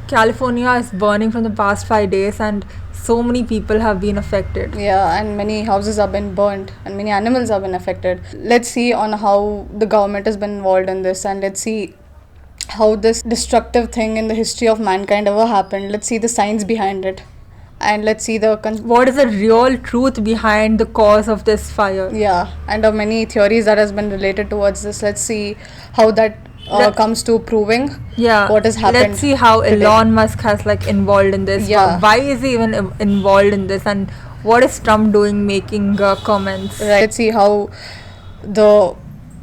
California is burning from the past 5 days, and so many people have been affected. Yeah, and many houses have been burnt and many animals have been affected. Let's see on how the government has been involved in this, and let's see how this destructive thing in the history of mankind ever happened. Let's see the science behind it, and let's see the What is the real truth behind the cause of this fire? yeah, and of many theories that has been related towards this. Let's see how that comes to proving what has happened. Let's see how today. Elon Musk has like involved in this. Yeah. Why is he even involved in this, and what is Trump doing making comments? Right. Let's see how the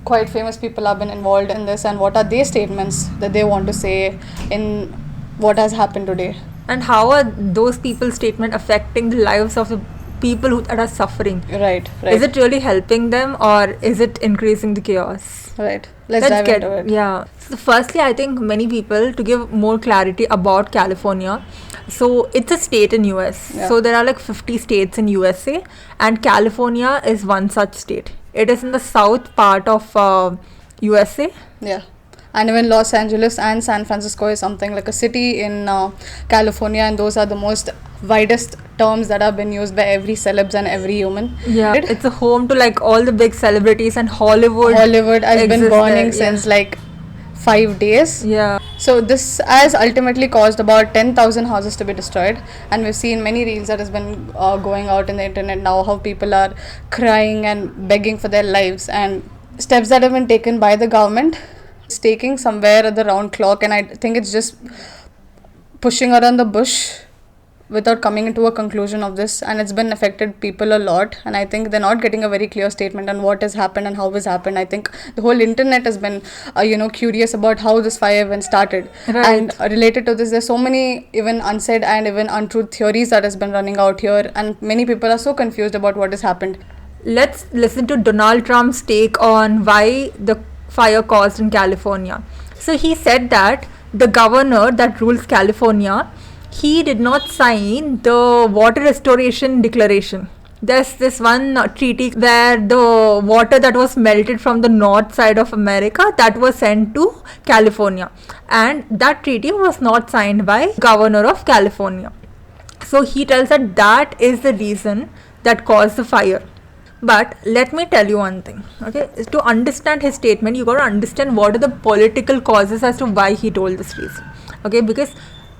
quite famous people have been involved in this, and what are their statements that they want to say in what has happened today. And how are those people's statements affecting the lives of the people that are suffering? Right. Is it really helping them, or is it increasing the chaos? Right. Let's dive into it. Yeah. So firstly, I think many people, to give more clarity about California, so it's a state in US. Yeah. So there are like 50 states in USA, and California is one such state. It is in the south part of USA. Yeah. And even Los Angeles and San Francisco is something like a city in California, and those are the most widest terms that have been used by every celebs and every human. Yeah, it's a home to like all the big celebrities, and Hollywood has been burning there, since like 5 days. Yeah. So this has ultimately caused about 10,000 houses to be destroyed, and we've seen many reels that has been going out in the internet now, how people are crying and begging for their lives, and steps that have been taken by the government. It's taking somewhere at the round clock, and I think it's just pushing around the bush without coming into a conclusion of this, and it's been affected people a lot, and I think they're not getting a very clear statement on what has happened and how has happened. I think the whole internet has been curious about how this fire even started. Right. And related to this, there's so many even unsaid and even untruth theories that has been running out here, and many people are so confused about what has happened. Let's listen to Donald Trump's take on why the fire caused in California. So he said that the governor that rules California, he did not sign the water restoration declaration. There's this one treaty where the water that was melted from the north side of America, that was sent to California, and that treaty was not signed by governor of California. So he tells that that is the reason that caused the fire. But let me tell you one thing, okay? To understand his statement, you got to understand what are the political causes as to why he told this reason, okay? Because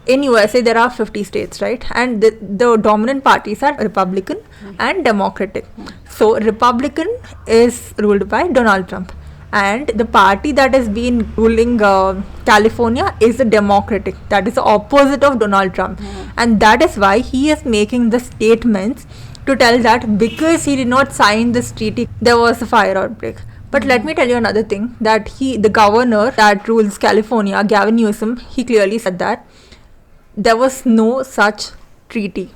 in USA there are 50 states, right? And the dominant parties are Republican and Democratic. So Republican is ruled by Donald Trump, and the party that has been ruling California is the Democratic, that is the opposite of Donald Trump. And that is why he is making the statements to tell that because he did not sign this treaty, there was a fire outbreak. But let me tell you another thing, that the governor that rules California, Gavin Newsom, he clearly said that there was no such treaty.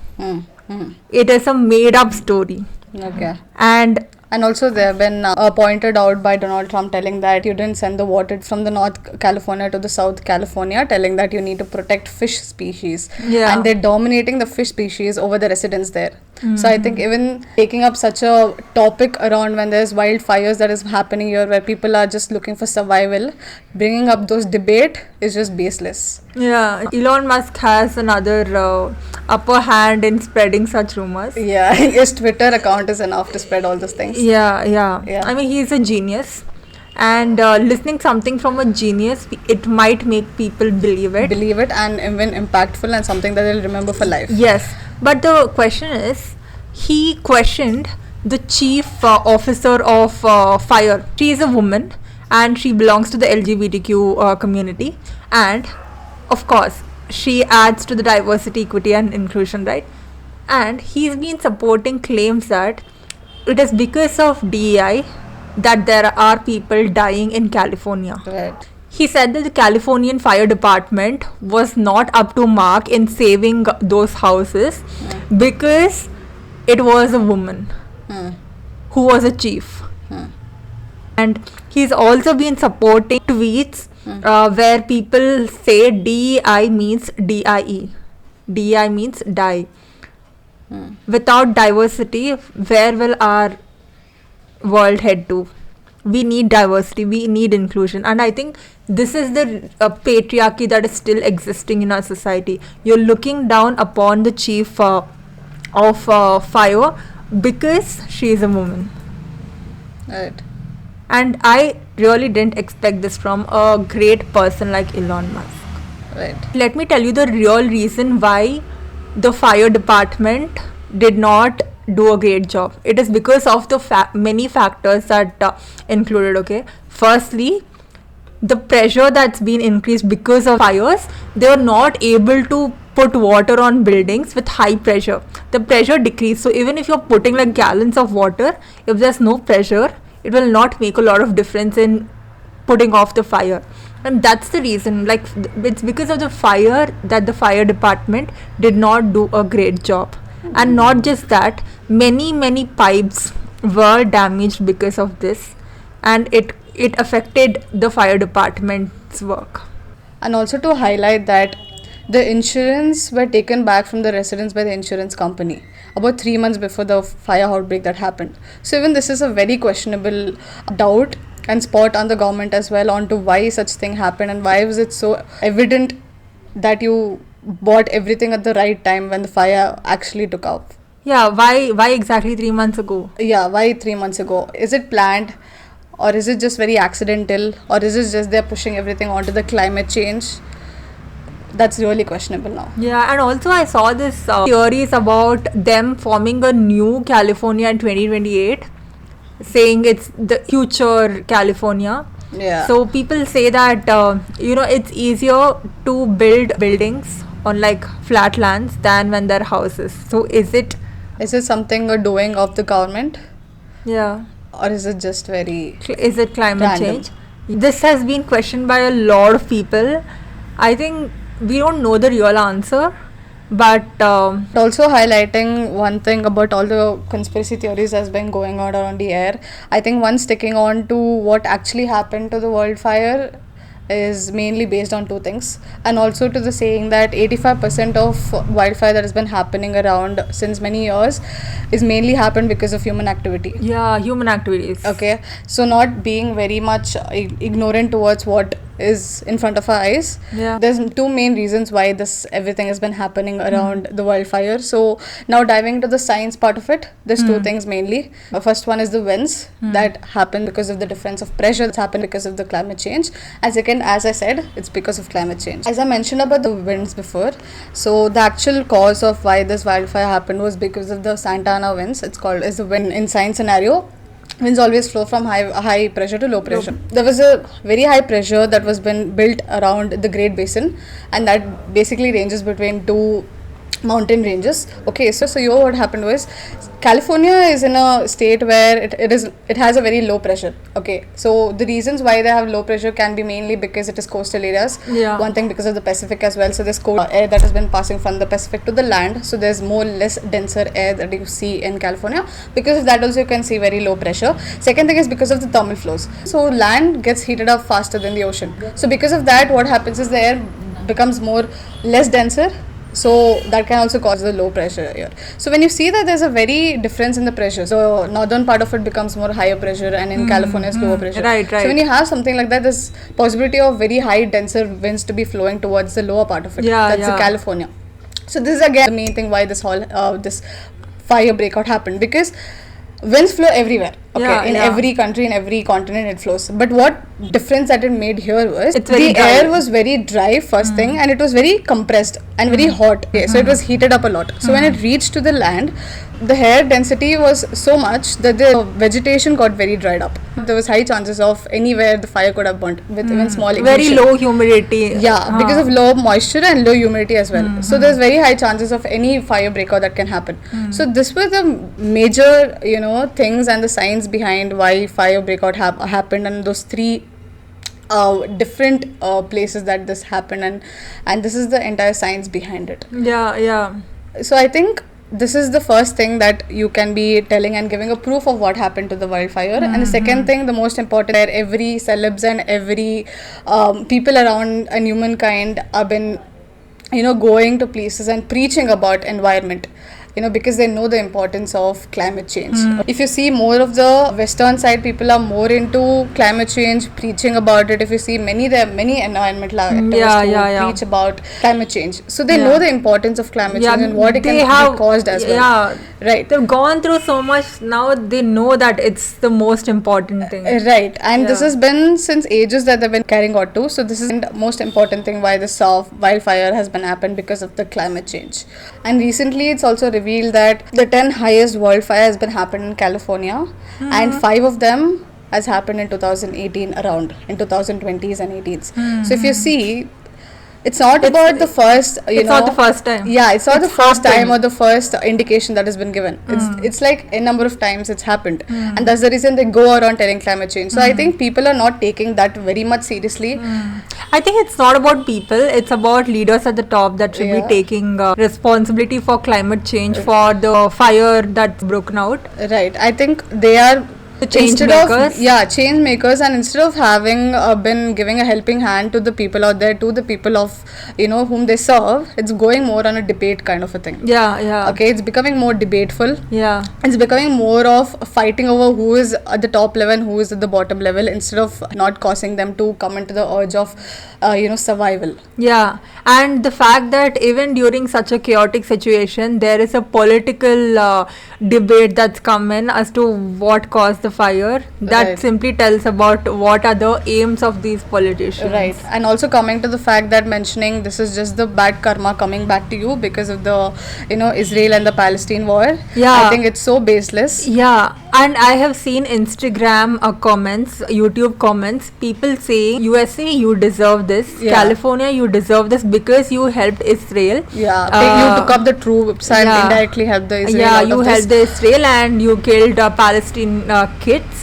It is a made up story. Okay. And also they have been pointed out by Donald Trump, telling that you didn't send the water from the North California to the South California, telling that you need to protect fish species. Yeah. And they're dominating the fish species over the residents there. So I think even taking up such a topic around when there's wildfires that is happening here, where people are just looking for survival, bringing up those debate is just baseless. yeah, Elon Musk has another upper hand in spreading such rumors. Yeah, his Twitter account is enough to spread all those things. Yeah. Yeah. I mean, he's a genius, and listening something from a genius, it might make people believe it. And even impactful, and something that they'll remember for life. Yes, but the question is, he questioned the chief officer of fire. She is a woman, and she belongs to the LGBTQ community, and of course she adds to the diversity, equity and inclusion, right? And he's been supporting claims that it is because of DEI that there are people dying in California. Right. He said that the Californian Fire Department was not up to mark in saving those houses because it was a woman who was a chief. And he's also been supporting tweets where people say DEI means DIE. DEI means die. Without diversity, where will our world head to? we need diversity, we need inclusion. And I think this is the patriarchy that is still existing in our society. You're looking down upon the chief of fire because she is a woman. Right. And I really didn't expect this from a great person like Elon Musk. Right. Let me tell you the real reason why the fire department did not do a great job. It is because of the many factors that included. Okay, firstly, the pressure that's been increased because of fires. They are not able to put water on buildings with high pressure. The pressure decreased. So even if you're putting like gallons of water, if there's no pressure, it will not make a lot of difference in putting off the fire. And that's the reason, like it's because of the fire that the fire department did not do a great job. And not just that, many pipes were damaged because of this, and it affected the fire department's work. And also to highlight that the insurance were taken back from the residents by the insurance company about 3 months before the fire outbreak that happened. So even this is a very questionable doubt and spot on the government as well onto why such thing happened, and why was it so evident that you bought everything at the right time when the fire actually took off. Yeah, why exactly 3 months ago? Yeah, why 3 months ago? Is it planned, or is it just very accidental, or is it just they're pushing everything onto the climate change? That's really questionable now. Yeah, and also I saw this theories about them forming a new California in 2028, saying it's the future California. Yeah. So people say that it's easier to build buildings on like flat lands than when they're houses. So is it something a doing of the government, yeah, or is it just very is it climate random? change? This has been questioned by a lot of people. I think we don't know the real answer, but also highlighting one thing about all the conspiracy theories that's been going on around the air. I think one sticking on to what actually happened to the wildfire is mainly based on two things, and also to the saying that 85% of wildfire that has been happening around since many years is mainly happened because of human activity. Yeah, human activities. Okay, so not being very much ignorant towards what is in front of our eyes. Yeah. There's two main reasons why this everything has been happening around the wildfire. So now diving into the science part of it, there's two things mainly. The first one is the winds that happen because of the difference of pressure that's happened because of the climate change. And second, as I said, it's because of climate change. As I mentioned about the winds before, so the actual cause of why this wildfire happened was because of the Santa Ana winds. It's called as the wind in science scenario. Winds always flow from high pressure to low pressure. There was a very high pressure that was been built around the Great Basin, and that basically ranges between two mountain ranges. Okay, so here what happened was California is in a state where it has a very low pressure. Okay, so the reasons why they have low pressure can be mainly because it is coastal areas. Yeah. One thing because of the Pacific as well. So there's cold air that has been passing from the Pacific to the land. So there's less denser air that you see in California. Because of that also you can see very low pressure. Second thing is because of the thermal flows. So land gets heated up faster than the ocean. So because of that, what happens is the air becomes less denser. So that can also cause the low pressure here. So when you see that there's a very difference in the pressure, so northern part of it becomes more higher pressure, and in California it's lower pressure. Right. So when you have something like that, there's possibility of very high denser winds to be flowing towards the lower part of it. That's the California. So this is again the main thing why this whole this fire breakout happened, because winds flow everywhere. Okay, in every country, in every continent it flows. But what difference that it made here was the air was very dry first thing, and it was very compressed and very hot. Okay, so it was heated up a lot. So when it reached to the land, the air density was so much that the vegetation got very dried up. There was high chances of anywhere the fire could have burnt with even small ignition. Very low humidity. Yeah, because of low moisture and low humidity as well. So there's very high chances of any fire breakout that can happen. So this was the major, things and the science behind why fire breakout happened, and those three different places that this happened, and this is the entire science behind it. Yeah. So I think this is the first thing that you can be telling and giving a proof of what happened to the wildfire. And the second thing, the most important, where every celebs and every people around and humankind have been going to places and preaching about environment. because they know the importance of climate change. If you see more of the western side, people are more into climate change, preaching about it. If you see there are many environmental activists who preach about climate change, so they know the importance of climate change and what it can be caused as well. Right, they've gone through so much. Now they know that it's the most important thing. Right, and this has been since ages that they've been carrying out to. So this is the most important thing why this wildfire has been happened, because of the climate change. And recently it's also revealed that the 10 highest wildfire has been happened in California, and 5 of them has happened in 2018, around in 2020s and 18s. So if you see, it's not about the first, it's not the first time. Yeah, it's not the first time or the first indication that has been given. It's like a number of times it's happened. And that's the reason they go around telling climate change. So I think people are not taking that very much seriously. I think it's not about people, it's about leaders at the top that should be taking responsibility for climate change, for the fire that's broken out. Right. I think they are the change makers. Change makers, and instead of having been giving a helping hand to the people out there, to the people of whom they serve, it's going more on a debate kind of a thing. Okay, it's becoming more debateful. It's becoming more of fighting over who is at the top level and who is at the bottom level, instead of not causing them to come into the urge of survival. And the fact that even during such a chaotic situation, there is a political debate that's come in as to what caused the fire, that simply tells about what are the aims of these politicians. Right. And also coming to the fact that mentioning this is just the bad karma coming back to you because of the Israel and the Palestine war. I think it's so baseless. And I have seen Instagram comments, YouTube comments, people saying, USA, you deserve this, California, you deserve this because you helped Israel. You took up the troops and indirectly helped the Israel. You helped the Israel and you killed Palestine kids.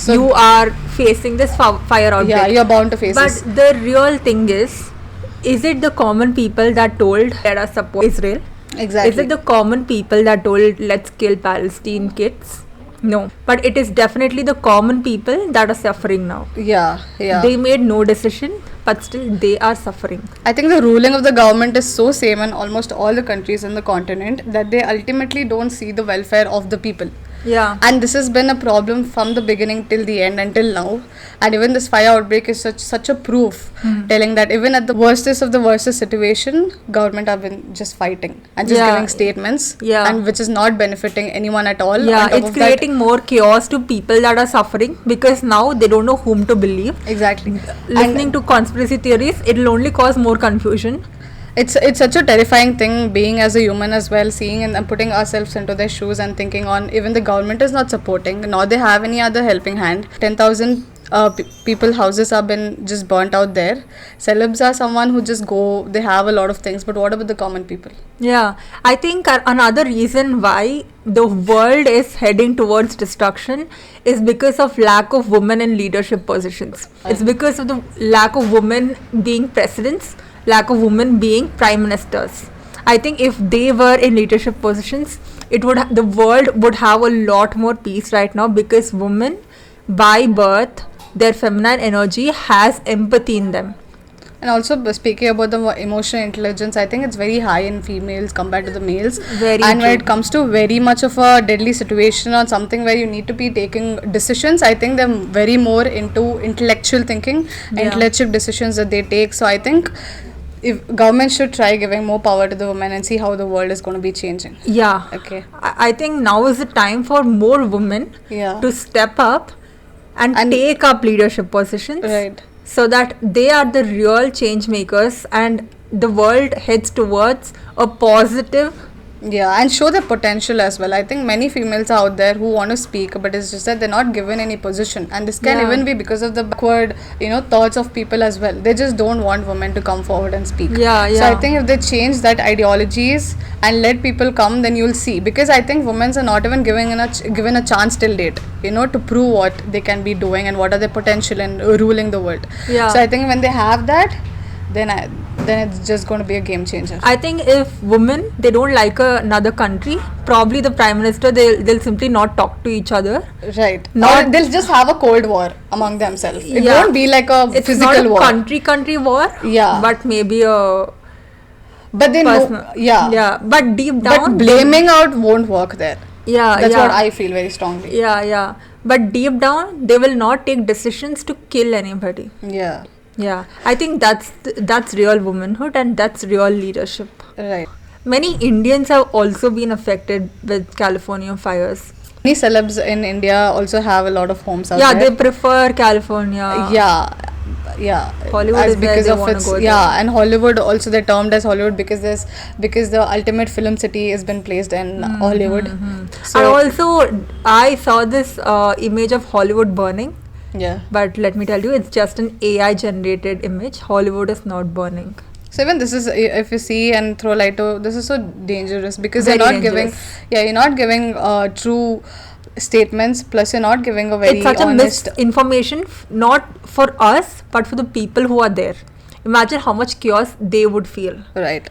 So you are facing this fire outbreak. You're bound to face this. But the real thing is it the common people that told let us support Israel? Exactly. Is it the common people that told let's kill Palestine kids? No, but it is definitely the common people that are suffering now. They made no decision, but still they are suffering. I think the ruling of the government is so same in almost all the countries in the continent that they ultimately don't see the welfare of the people. And this has been a problem from the beginning till the end until now. And even this fire outbreak is such a proof telling that even at the worstest of the worstest situation, government have been just fighting and just giving statements, and which is not benefiting anyone at all. It's creating more chaos to people that are suffering, because now they don't know whom to believe. Exactly. Listening to conspiracy theories, it will only cause more confusion. It's such a terrifying thing, being as a human as well, seeing and putting ourselves into their shoes and thinking on even the government is not supporting, nor they have any other helping hand. 10,000 people houses have been just burnt out there. Celebs are someone who just go, they have a lot of things, but what about the common people? I think another reason why the world is heading towards destruction is because of lack of women in leadership positions. It's because of the lack of women being presidents, lack of women being prime ministers. I think if they were in leadership positions, the world would have a lot more peace right now, because women by birth, their feminine energy has empathy in them. And also speaking about the emotional intelligence, I think it's very high in females compared to the males. When it comes to very much of a deadly situation or something where you need to be taking decisions, I think they're very more into intellectual thinking, intellectual decisions that they take. So I think if government should try giving more power to the women and see how the world is going to be changing. Okay. I think now is the time for more women to step up and take up leadership positions. Right. So that they are the real change makers and the world heads towards a positive. And show their potential as well. I think many females are out there who want to speak, but it's just that they're not given any position, and this can even be because of the backward thoughts of people as well. They just don't want women to come forward and speak. So I think if they change that ideologies and let people come, then you'll see, because I think women are not even given a chance till date to prove what they can be doing and what are their potential in ruling the world. So I think when they have that, then it's just going to be a game changer. I think if women, they don't like another country, probably the prime minister, they'll simply not talk to each other. Right. Or they'll just have a cold war among themselves. It won't be like a physical war. It's not a country war. But maybe a But they know, personal. yeah. Yeah, but deep But down, blaming out won't work there. yeah, That's yeah, what I feel very strongly. yeah. But deep down, they will not take decisions to kill anybody. Yeah. Yeah, I think that's real womanhood and that's real leadership. Right. Many Indians have also been affected with California fires. Many celebs in India also have a lot of homes out Yeah, there. they prefer California. Yeah. Hollywood as is where because they of wanna its go and Hollywood also they're termed as Hollywood because the ultimate film city has been placed in Hollywood. And So also, I saw this image of Hollywood burning, yeah. but let me tell you, it's just an AI generated image. Hollywood is not burning. So even this is, if you see and throw light to, this is so dangerous because Very you're not dangerous. you're not giving true statements, plus you're not giving a very It's such honest. a misinformation, not for us, but for the people who are there. Imagine how much chaos they would feel. Right.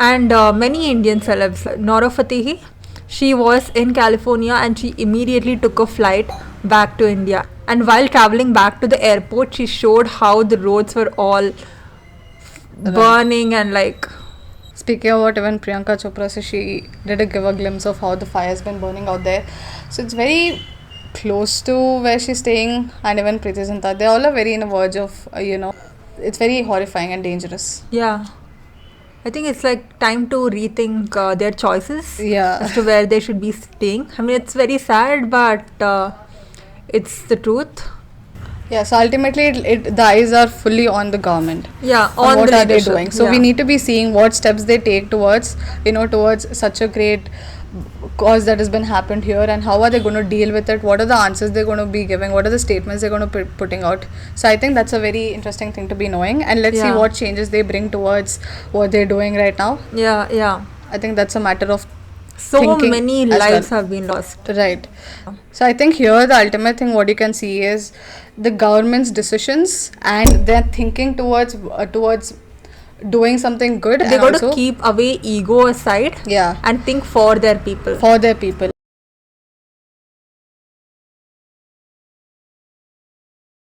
And many Indian celebs, Nora Fatehi, she was in California and she immediately took a flight back to India. And while traveling back to the airport, she showed how the roads were all burning and like. Speaking about even Priyanka Chopra, so she did give a glimpse of how the fire has been burning out there. So it's very close to where she's staying, and even Preeti Zinta, they all are very in the verge of, it's very horrifying and dangerous. Yeah. I think it's like time to rethink their choices Yeah. as to where they should be staying. I mean, it's very sad, but it's the truth. Yeah, so ultimately the eyes are fully on the government. Yeah, On on what the are they leadership. doing? So we Yeah. need to be seeing what steps they take towards such a great cause that has been happened here, and how are they going to deal with it, what are the answers they're going to be giving, what are the statements they're going to be putting out. So I think that's a very interesting thing to be knowing, and let's see Yeah. what changes they bring towards what they're doing right now. Yeah. I think that's a matter of So thinking many as lives well. have been lost. Right. So I think here the ultimate thing what you can see is the government's decisions and their thinking towards doing something good. They and got also to keep away ego aside yeah, and think for their people. for their people.